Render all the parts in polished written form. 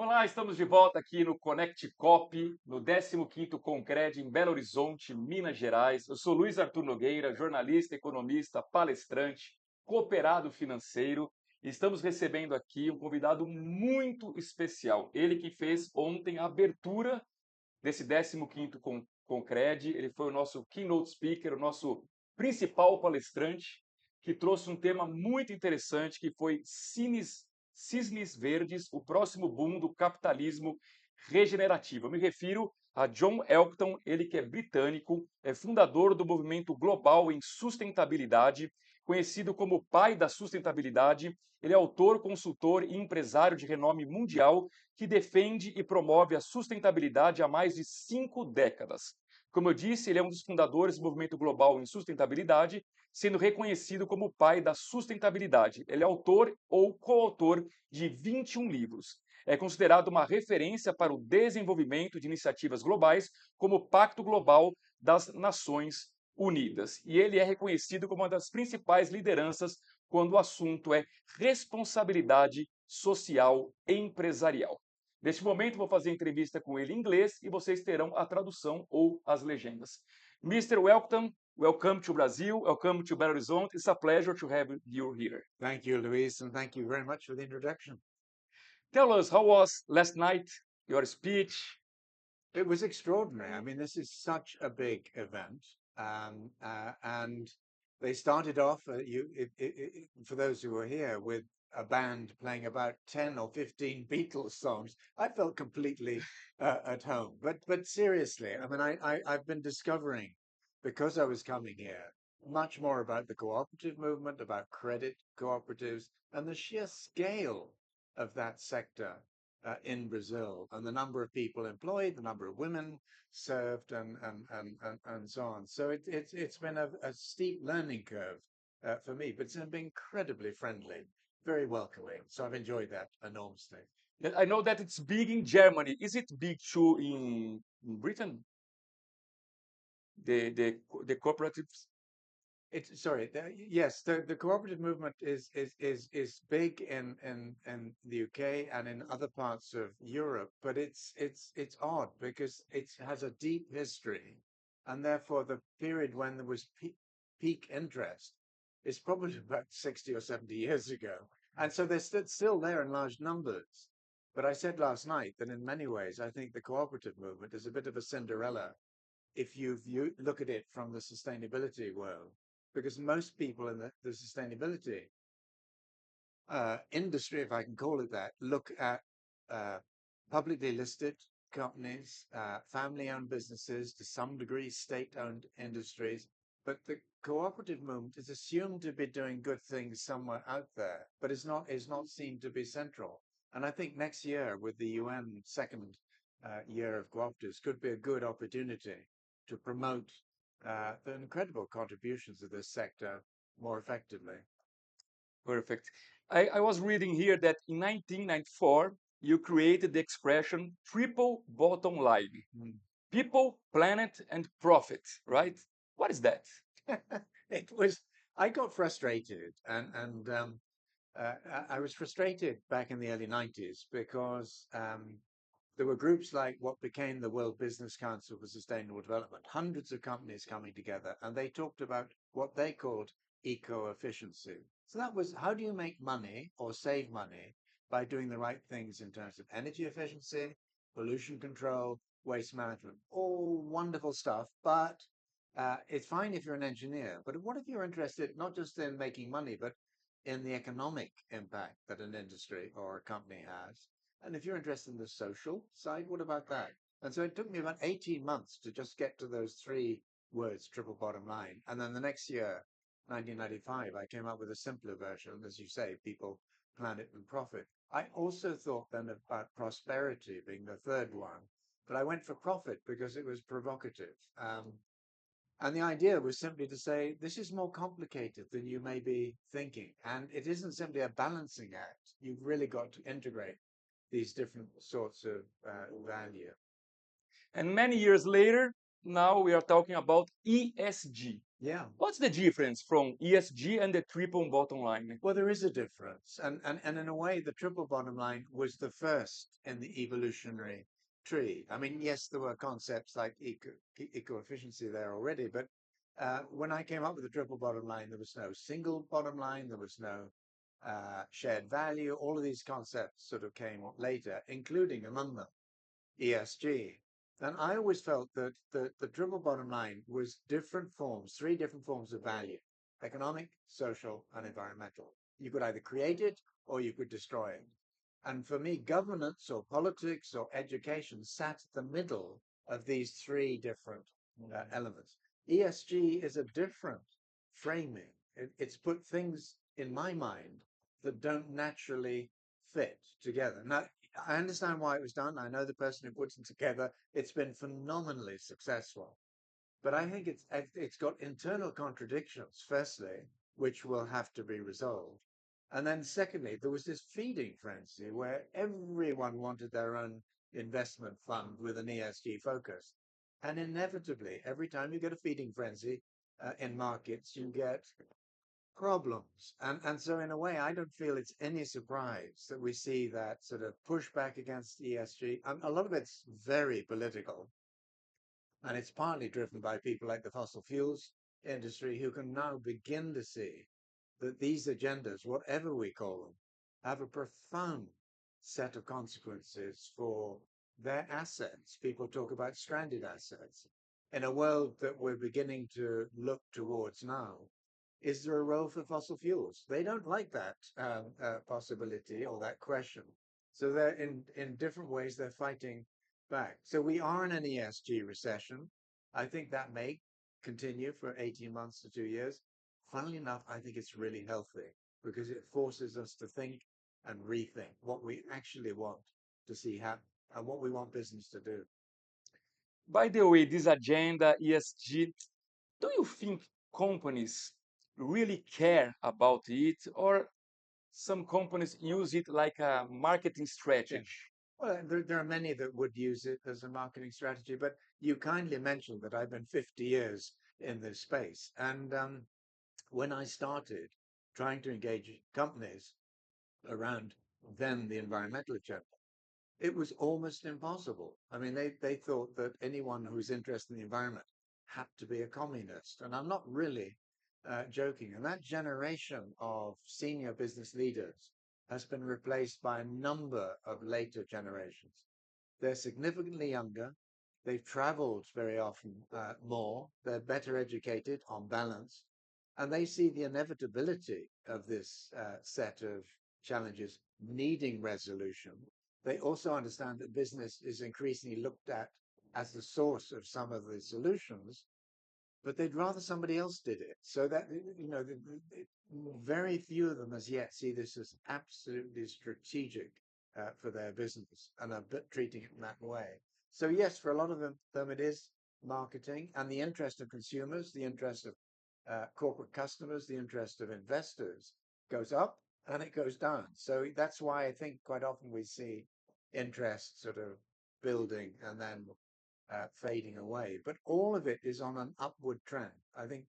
Olá, estamos de volta aqui no Connect Cop, no 15º Concred em Belo Horizonte, Minas Gerais. Eu sou Luiz Arthur Nogueira, jornalista, economista, palestrante, cooperado financeiro. E estamos recebendo aqui um convidado muito especial. Ele que fez ontem a abertura desse 15º Concred. Ele foi o nosso keynote speaker, o nosso principal palestrante, que trouxe um tema muito interessante, que foi cisnes verdes, o próximo boom do capitalismo regenerativo. Eu me refiro a John Elkton, ele que é britânico, é fundador do movimento global em sustentabilidade, conhecido como o pai da sustentabilidade. Ele é autor, consultor e empresário de renome mundial que defende e promove a sustentabilidade há mais de 5 décadas. Como eu disse, ele é um dos fundadores do movimento global em sustentabilidade, sendo reconhecido como o pai da sustentabilidade. Ele é autor ou coautor de 21 livros. É considerado uma referência para o desenvolvimento de iniciativas globais, como o Pacto Global das Nações Unidas. E ele é reconhecido como uma das principais lideranças quando o assunto é responsabilidade social empresarial. Neste momento, vou fazer entrevista com ele em inglês e vocês terão a tradução ou as legendas. Mr. Welcome, welcome to Brazil, welcome to Belo Horizonte. It's a pleasure to have you here. Thank you, Luis, and thank you very much for the introduction. Tell us, how was last night, your speech? It was extraordinary. I mean, this is such a big event, and they started off, for those who were here, with a band playing about 10 or 15 Beatles songs. I felt completely at home. But seriously, I mean, I've been discovering, because I was coming here, much more about the cooperative movement, about credit cooperatives, and the sheer scale of that sector in Brazil, and the number of people employed, the number of women served, and so on. So it's been a steep learning curve for me, but it's been incredibly friendly, very welcoming. So I've enjoyed that enormously. I know that it's big in Germany. Is it big too in Britain? The cooperatives? It's sorry. Yes, the cooperative movement is big in the UK and in other parts of Europe, but it's odd because it has a deep history, and therefore the period when there was peak interest is probably about 60 or 70 years ago, and so they're still there in large numbers. But I said last night that in many ways I think the cooperative movement is a bit of a Cinderella if you look at it from the sustainability world, because most people in the sustainability industry, if I can call it that, look at uh, publicly listed companies, family-owned businesses, to some degree state-owned industries. But the cooperative movement is assumed to be doing good things somewhere out there, but is not seen to be central. And I think next year, with the UN second year of cooperatives, could be a good opportunity to promote the incredible contributions of this sector more effectively. Perfect. I was reading here that in 1994, you created the expression triple bottom line. Mm. People, planet, and profit, right? What is that? It was, I got frustrated, and I was frustrated back in the early 90s because there were groups like what became the World Business Council for Sustainable Development, hundreds of companies coming together, and they talked about what they called eco-efficiency. So that was, how do you make money or save money by doing the right things in terms of energy efficiency, pollution control, waste management? All wonderful stuff, but it's fine if you're an engineer. But what if you're interested not just in making money, but in the economic impact that an industry or a company has? And if you're interested in the social side, what about that? And so it took me about 18 months to just get to those three words, triple bottom line. And then the next year, 1995, I came up with a simpler version, as you say, people, planet, and profit. I also thought then about prosperity being the third one, but I went for profit because it was provocative. And the idea was simply to say, this is more complicated than you may be thinking. And it isn't simply a balancing act. You've really got to integrate these different sorts of value. And many years later, now we are talking about ESG. Yeah. What's the difference from ESG and the triple bottom line? Well, there is a difference. And in a way, the triple bottom line was the first in the evolutionary tree. I mean, yes, there were concepts like eco-efficiency there already, but when I came up with the triple bottom line, there was no single bottom line, there was no shared value. All of these concepts sort of came later, including among them ESG. And I always felt that the triple bottom line was different forms, three different forms of value: economic, social, and environmental. You could either create it or you could destroy it. And for me, governance or politics or education sat at the middle of these three different elements. ESG is a different framing. It's put things in my mind that don't naturally fit together. Now, I understand why it was done. I know the person who puts it together. It's been phenomenally successful. But I think it's got internal contradictions, firstly, which will have to be resolved. And then secondly, there was this feeding frenzy where everyone wanted their own investment fund with an ESG focus. And inevitably, every time you get a feeding frenzy in markets, you get problems. And so in a way, I don't feel it's any surprise that we see that sort of pushback against ESG. A lot of it's very political, and it's partly driven by people like the fossil fuels industry who can now begin to see that these agendas, whatever we call them, have a profound set of consequences for their assets. People talk about stranded assets. In a world that we're beginning to look towards now, is there a role for fossil fuels? They don't like that possibility or that question. So they're in different ways, they're fighting back. So we are in an ESG recession. I think that may continue for 18 months to 2 years. Funnily enough, I think it's really healthy because it forces us to think and rethink what we actually want to see happen and what we want business to do. By the way, this agenda, ESG, do you think companies really care about it, or some companies use it like a marketing Yeah. strategy? Well, there are many that would use it as a marketing strategy, but you kindly mentioned that I've been 50 years in this space. And when I started trying to engage companies around then the environmental agenda, it was almost impossible. I mean, they thought that anyone who was interested in the environment had to be a communist. And I'm not really joking. And that generation of senior business leaders has been replaced by a number of later generations. They're significantly younger. They've traveled very often more. They're better educated on balance. And they see the inevitability of this set of challenges needing resolution. They also understand that business is increasingly looked at as the source of some of the solutions, but they'd rather somebody else did it. So that, very few of them as yet see this as absolutely strategic for their business and are treating it in that way. So yes, for a lot of them it is marketing, and the interest of consumers, the interest of corporate customers, the interest of investors goes up and it goes down. So that's why I think quite often we see interest sort of building and then fading away. But all of it is on an upward trend. I think,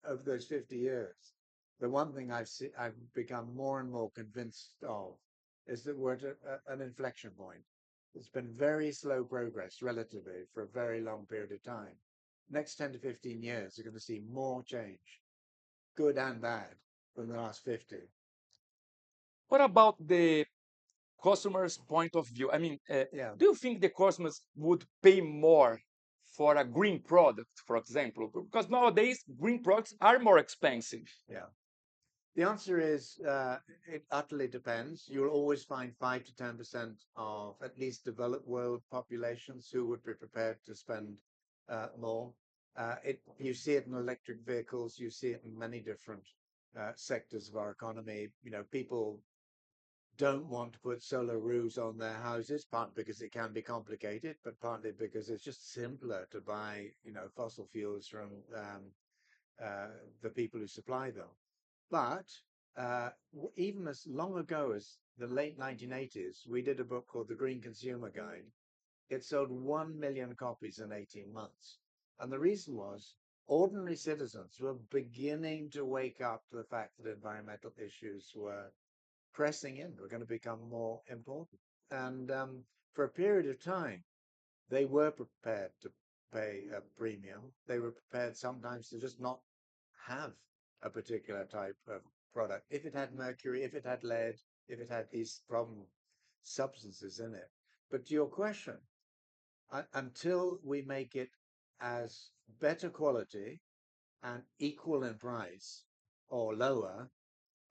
over those 50 years, the one thing I've become more and more convinced of is that we're at an inflection point. It's been very slow progress relatively for a very long period of time. Next 10 to 15 years, you're going to see more change, good and bad, than the last 50. What about the customer's point of view? I mean, Yeah. do you think the customers would pay more for a green product, for example? Because nowadays, green products are more expensive. Yeah. The answer is it utterly depends. You'll always find 5 to 10% of at least developed world populations who would be prepared to spend more. You see it in electric vehicles. You see it in many different sectors of our economy. People don't want to put solar roofs on their houses, partly because it can be complicated, but partly because it's just simpler to buy, fossil fuels from the people who supply them. But even as long ago as the late 1980s, we did a book called The Green Consumer Guide. It sold 1 million copies in 18 months. And the reason was ordinary citizens were beginning to wake up to the fact that environmental issues were pressing in, were going to become more important. And for a period of time, they were prepared to pay a premium. They were prepared sometimes to just not have a particular type of product if it had mercury, if it had lead, if it had these problem substances in it. But to your question, until we make it as better quality and equal in price or lower,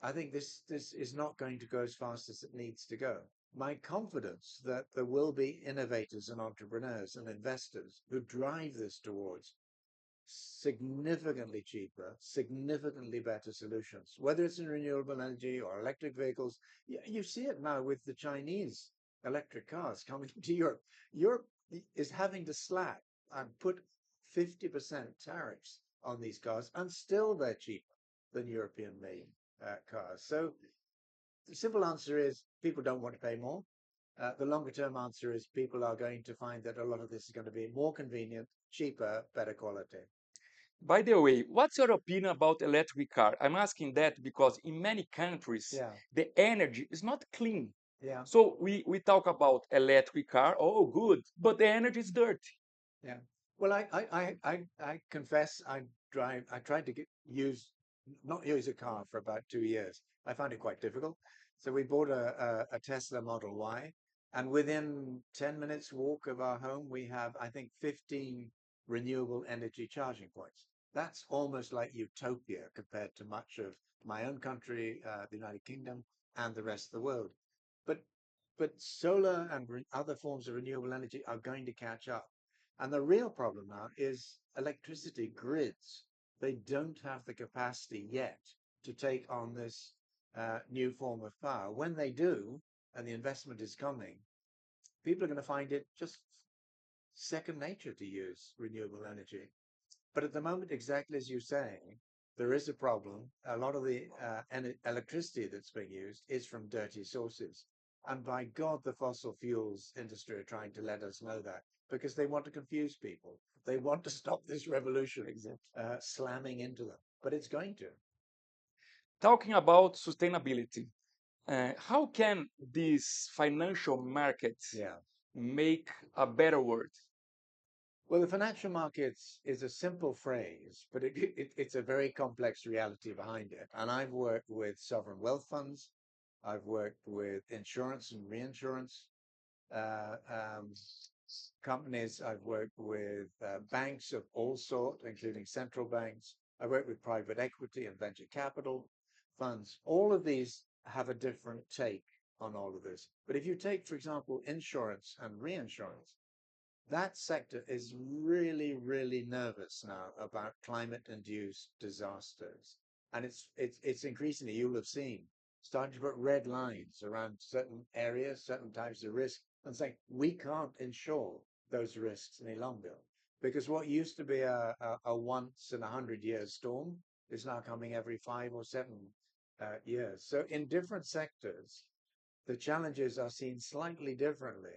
I think this is not going to go as fast as it needs to go. My confidence that there will be innovators and entrepreneurs and investors who drive this towards significantly cheaper, significantly better solutions, whether it's in renewable energy or electric vehicles. You see it now with the Chinese electric cars coming to Europe. Europe is having to slap and put 50% tariffs on these cars, and still they're cheaper than European made cars. So the simple answer is people don't want to pay more. The longer term answer is people are going to find that a lot of this is going to be more convenient, cheaper, better quality. By the way, what's your opinion about electric car? I'm asking that because in many countries, Yeah, the energy is not clean. yeah, So we talk about electric car, oh, good, but the energy is dirty. yeah. Well, I confess I tried to not use a car for about 2 years. I found it quite difficult. So we bought a Tesla Model Y, and within 10 minutes walk of our home, we have, I think, 15 renewable energy charging points. That's almost like utopia compared to much of my own country, the United Kingdom, and the rest of the world. But solar and other forms of renewable energy are going to catch up. And the real problem now is electricity grids. They don't have the capacity yet to take on this new form of power. When they do, and the investment is coming, people are going to find it just second nature to use renewable energy. But at the moment, exactly as you say, there is a problem. A lot of the electricity that's being used is from dirty sources. And by God, the fossil fuels industry are trying to let us know that because they want to confuse people. They want to stop this revolution Exactly. slamming into them, but it's going to. Talking about sustainability, how can these financial markets Yeah. make a better world? Well, the financial markets is a simple phrase, but it's a very complex reality behind it. And I've worked with sovereign wealth funds. I've worked with insurance and reinsurance uh, um, companies. I've worked with banks of all sorts, including central banks. I work with private equity and venture capital funds. All of these have a different take on all of this. But if you take, for example, insurance and reinsurance, that sector is really, really nervous now about climate-induced disasters. And it's increasingly, you'll have seen, starting to put red lines around certain areas, certain types of risk, and saying, we can't insure those risks any longer. Because what used to be a once in 100-year storm is now coming every 5 or 7 years. So in different sectors, the challenges are seen slightly differently.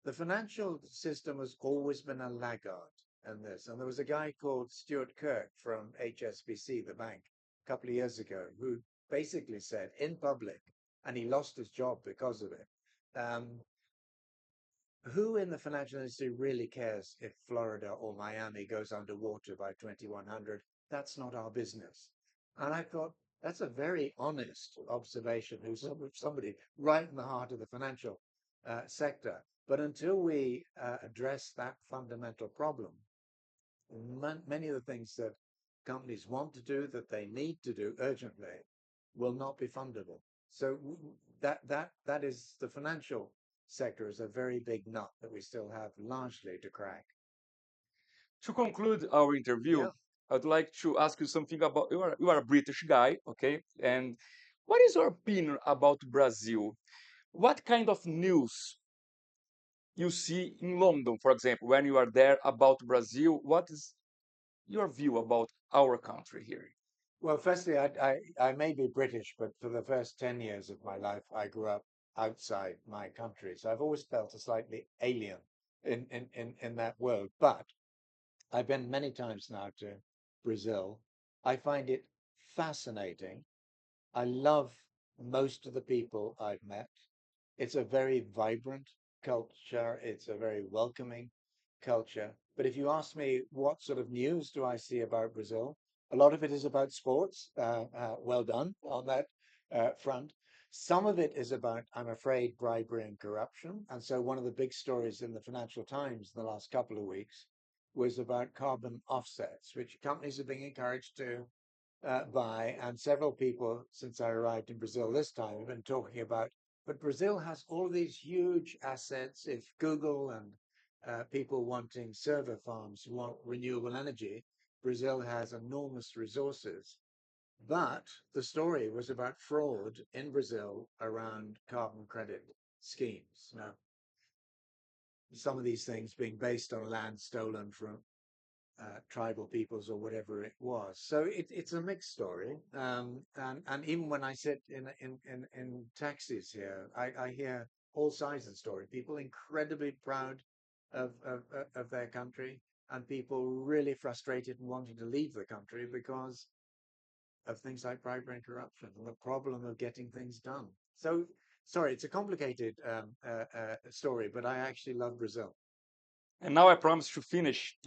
The financial system has always been a laggard in this. And there was a guy called Stuart Kirk from HSBC, the bank, a couple of years ago, who basically said in public, and he lost his job because of it, who in the financial industry really cares if Florida or Miami goes underwater by 2100? That's not our business. And I thought, that's a very honest observation, who's somebody right in the heart of the financial sector. But until we address that fundamental problem, many of the things that companies want to do, that they need to do urgently, will not be fundable. So that is the financial sector is a very big nut that we still have largely to crack. To conclude our interview, Yeah. I'd like to ask you something about you are a British guy, okay? And what is your opinion about Brazil? What kind of news you see in London, for example, when you are there about Brazil? What is your view about our country here? Well, firstly, I may be British, but for the first 10 years of my life, I grew up outside my country. So I've always felt a slightly alien in that world. But I've been many times now to Brazil. I find it fascinating. I love most of the people I've met. It's a very vibrant culture. It's a very welcoming culture. But if you ask me what sort of news do I see about Brazil, a lot of it is about sports. Well done on that front. Some of it is about, I'm afraid, bribery and corruption. And so one of the big stories in the Financial Times in the last couple of weeks was about carbon offsets, which companies are being encouraged to buy. And several people, since I arrived in Brazil this time, have been talking about. But Brazil has all these huge assets. If Google and people wanting server farms want renewable energy, Brazil has enormous resources. But the story was about fraud in Brazil around carbon credit schemes. Now, some of these things being based on land stolen from tribal peoples or whatever it was. So it's a mixed story. And even when I sit in taxis here, I hear all sides of the story. People incredibly proud of their country, and people really frustrated and wanting to leave the country because of things like bribery and corruption and the problem of getting things done. So, sorry, it's a complicated story, but I actually love Brazil. And now I promise to finish.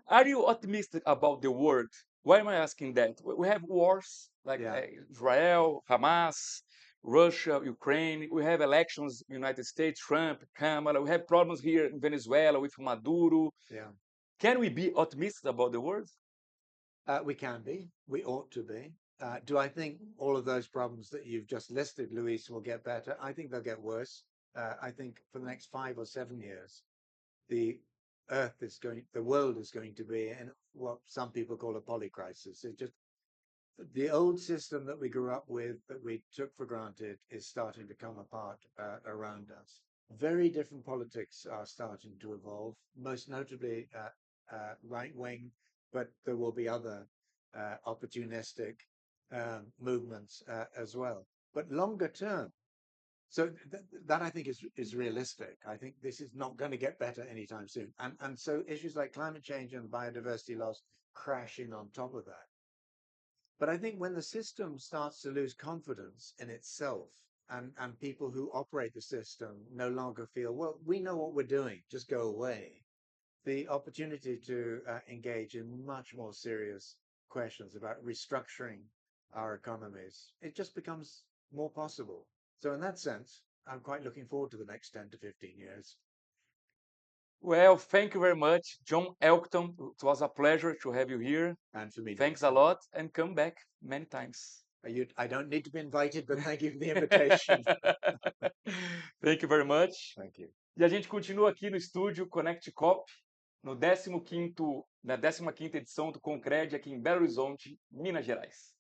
Are you optimistic about the world? Why am I asking that? We have wars like Yeah. Israel, Hamas, Russia, Ukraine. We have elections in the United States, Trump, Kamala. We have problems here in Venezuela with Maduro. Yeah. Can we be optimistic about the world? We can be. We ought to be. Do I think all of those problems that you've just listed, Luis, will get better? I think they'll get worse. I think for the next 5 or 7 years, the the world is going to be in what some people call a polycrisis. It just the old system that we grew up with, that we took for granted, is starting to come apart around us. Very different politics are starting to evolve, most notably right wing, but there will be other opportunistic movements as well. But longer term, so that I think is realistic. I think this is not going to get better anytime soon. And so issues like climate change and biodiversity loss crashing on top of that. But I think when the system starts to lose confidence in itself, and people who operate the system no longer feel, well, we know what we're doing, just go away, the opportunity to engage in much more serious questions about restructuring our economies, it just becomes more possible. So in that sense, I'm quite looking forward to the next 10 to 15 years. Well, thank you very much, John Elkton. It was a pleasure to have you here. And for me, Thanks a lot, and come back many times. I don't need to be invited, but thank you for the invitation. Thank you very much. Thank you. E a gente continua aqui no estúdio Connect Cop, no 15º, na 15ª edição do Concred aqui em Belo Horizonte, Minas Gerais.